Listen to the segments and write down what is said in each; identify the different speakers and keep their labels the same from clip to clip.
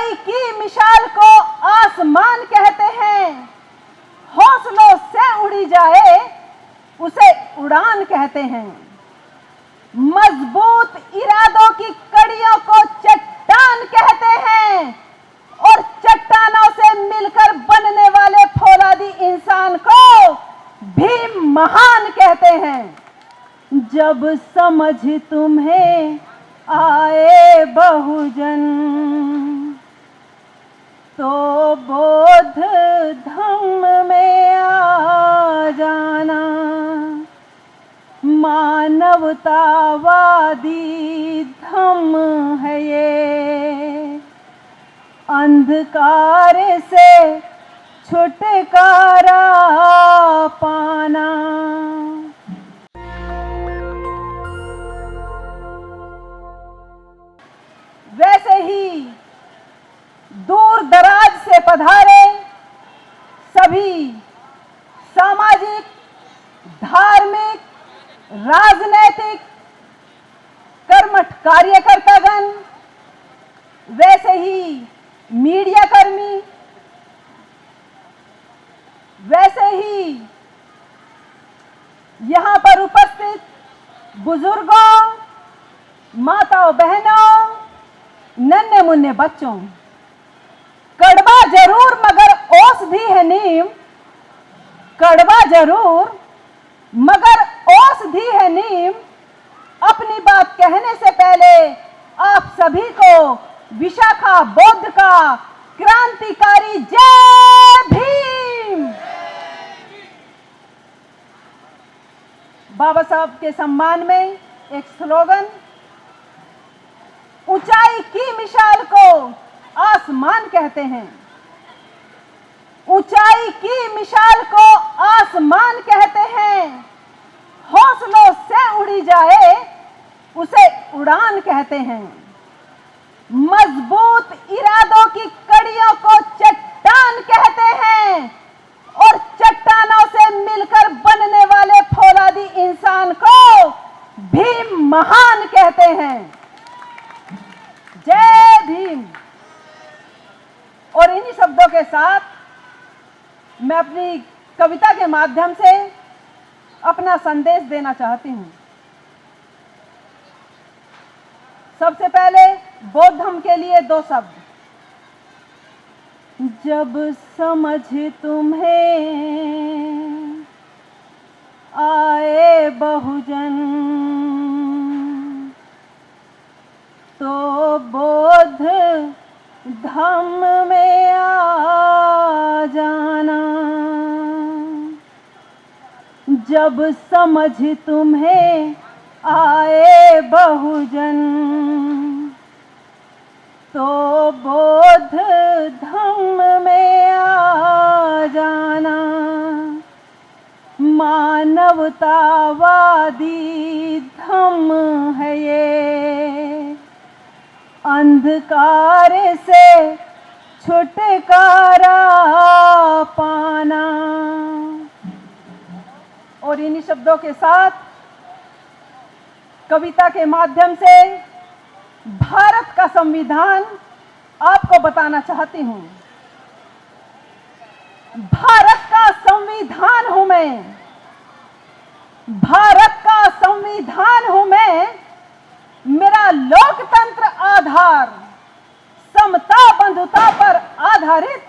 Speaker 1: ऊंचाई की मिसाल को आसमान कहते हैं, हौसलों से उड़ी जाए उसे उड़ान कहते हैं। मजबूत इरादों की कड़ियों को चट्टान कहते हैं और चट्टानों से मिलकर बनने वाले फौलादी इंसान को भी महान कहते हैं। जब समझ तुम्हें आए बहुजन तो बोध धम्म में आ जाना। मानवतावादी धम्म है ये, अंधकार से छुटकारा पाना। वैसे ही दूर दराज से पधारे सभी सामाजिक, धार्मिक, राजनैतिक कर्मठ कार्यकर्तागण, वैसे ही मीडिया कर्मी, वैसे ही यहाँ पर उपस्थित बुजुर्गों, माताओं बहनों, नन्हे मुन्ने बच्चों, कड़वा जरूर मगर औषधि है नीम, कड़वा जरूर मगर औषधि है नीम। अपनी बात कहने से पहले आप सभी को विशाखा बौद्ध का क्रांतिकारी जय भीम। बाबा साहब के सम्मान में एक स्लोगन, ऊंचाई की मिसाल को आसमान कहते हैं। ऊंचाई की मिसाल को आसमान कहते हैं, हौसलों से उड़ी जाए उसे उड़ान कहते हैं। मजबूत इरादों की कड़ियों को चट्टान कहते हैं और चट्टानों से मिलकर बनने वाले फौलादी इंसान को भी महान कहते हैं। जय भीम। और इन्हीं शब्दों के साथ मैं अपनी कविता के माध्यम से अपना संदेश देना चाहती हूं। सबसे पहले बौद्ध धम्म के लिए दो शब्द। जब समझ तुम्हें आए बहुजन तो बोध धम्म में आ जाना। जब समझ तुम्हें आए बहुजन तो बोध धम्म में आ जाना। मानवतावादी धम्म है ये, अंधकार से छुटकारा पाना। और इन्हीं शब्दों के साथ कविता के माध्यम से भारत का संविधान आपको बताना चाहती हूं। भारत का संविधान हूं मैं, भारत का संविधान हूं मैं। मेरा लोकतंत्र आधार समता बंधुता पर आधारित,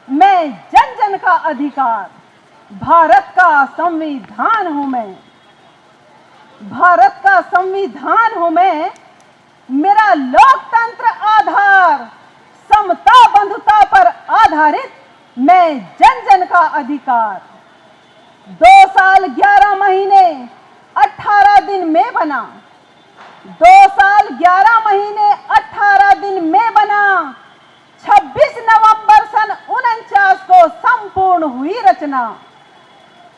Speaker 1: मैं जन जन का अधिकार। भारत का संविधान हूं मैं, भारत का संविधान हूं मैं। मेरा लोकतंत्र आधार समता बंधुता पर आधारित, मैं जन जन का अधिकार। 2 साल 11 महीने 18 दिन में बना, 2 साल 11 महीने 18 दिन में बना। 26 नवंबर सन 49 को संपूर्ण हुई रचना।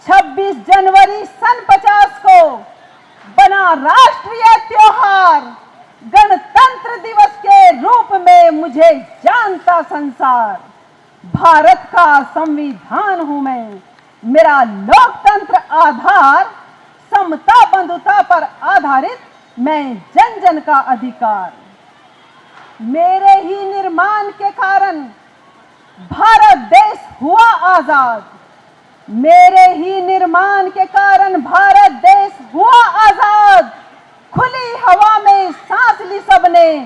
Speaker 1: 26 जनवरी सन 50 को बना राष्ट्रीय त्योहार। गणतंत्र दिवस के रूप में मुझे जानता संसार। भारत का संविधान हूं मैं, मेरा लोकतंत्र आधार समता बंधुता पर आधारित, मैं जन जन का अधिकार। मेरे ही निर्माण निर्माण के कारण भारत देश हुआ आजाद। मेरे ही निर्माण के कारण भारत देश हुआ आजाद। खुली हवा में सांस ली सबने,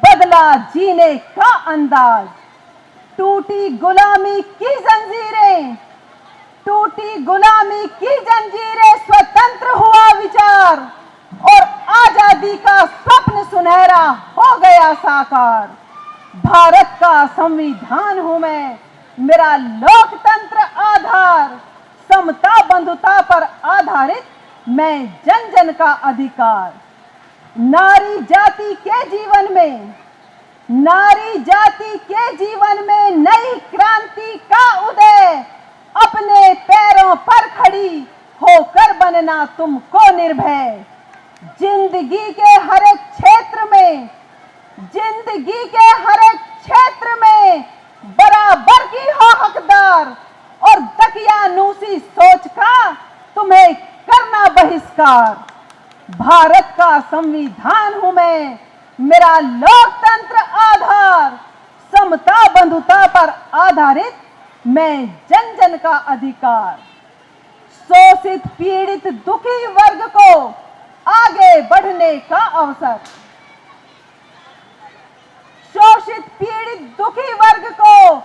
Speaker 1: बदला जीने का अंदाज। टूटी गुलामी की जंजीरें, टूटी गुलामी की जंजीरें, स्वतंत्र हुआ विचार और आजादी का स्वप्न सुनहरा हो गया साकार। भारत का संविधान हूं मैं, मेरा लोकतंत्र आधार, समता बंधुता पर आधारित मैं जन जन का अधिकार। नारी जाति के जीवन में, नारी जाति के जीवन में नई क्रांति का उदय, अपने पैरों पर खड़ी होकर बनना तुमको निर्भय। जिंदगी के हर एक क्षेत्र में, जिंदगी के हर एक क्षेत्र में बराबर की हो हकदार और दकियानूसी सोच का तुम्हें करना बहिष्कार। भारत का संविधान हूं मैं, मेरा लोकतंत्र आधार, समता बंधुता पर आधारित मैं जन जन का अधिकार। शोषित पीड़ित दुखी वर्ग को आगे बढ़ने का अवसर, शोषित पीड़ित दुखी वर्ग को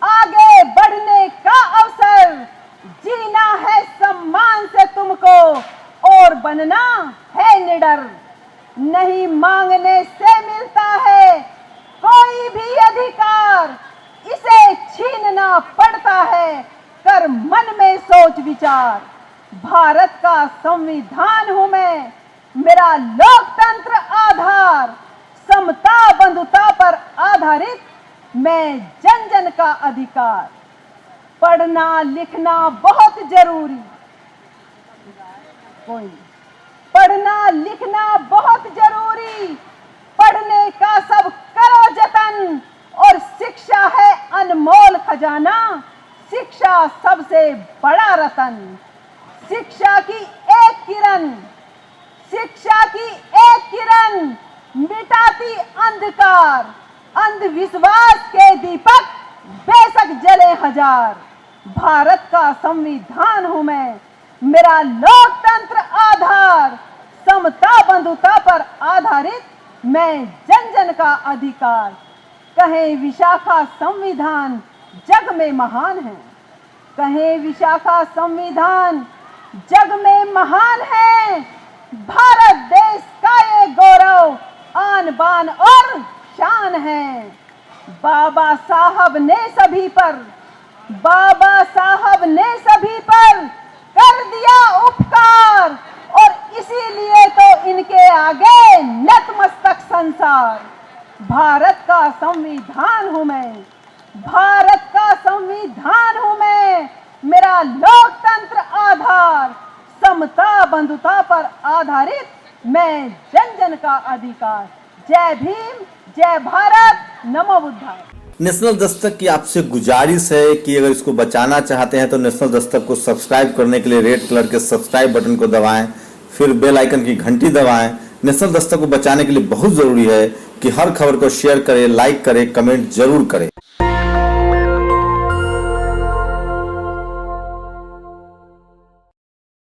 Speaker 1: आगे बढ़ने का अवसर। जीना है सम्मान से तुमको और बनना है निडर। नहीं मांगने से मिलता है कोई भी अधिकार, इसे छीनना पड़ता है, कर मन में सोच विचार। भारत का संविधान हूं मैं, मेरा लोकतंत्र आधार, समता बंधुता पर आधारित मैं जन जन का अधिकार। पढ़ना लिखना बहुत जरूरी, कोई पढ़ना लिखना बहुत जरूरी, पढ़ने का सब करो जतन और शिक्षा है अनमोल खजाना, शिक्षा सबसे बड़ा रतन। शिक्षा की एक किरण, शिक्षा की एक किरण मिटाती अंधकार, अंधविश्वास के दीपक बेशक जले हजार। भारत का संविधान हूं मैं, मेरा लोकतंत्र आधार, समता बंधुता पर आधारित मैं जन जन का अधिकार। कहें विशाखा संविधान जग में महान है, कहें विशाखा संविधान जग में महान है। भारत देश का ये गौरव आन बान और शान है। बाबा साहब ने सभी पर, बाबा साहब ने सभी पर कर दिया उपकार और इसीलिए तो इनके आगे नतमस्तक संसार। भारत का संविधान हूं मैं, भारत का संविधान हूं मैं, मेरा लोकतंत्र आधार, समता बंधुता पर आधारित मैं जन जन का अधिकार। जय भीम, जय भारत, नमो बुद्धाय।
Speaker 2: नेशनल दस्तक की आपसे गुजारिश है कि अगर इसको बचाना चाहते हैं तो नेशनल दस्तक को सब्सक्राइब करने के लिए रेड कलर के सब्सक्राइब बटन को दबाएं, फिर बेल आइकन की घंटी दबाएं। नेशनल दस्तक को बचाने के लिए बहुत जरूरी है कि हर खबर को शेयर करें, लाइक करें, कमेंट जरूर करें।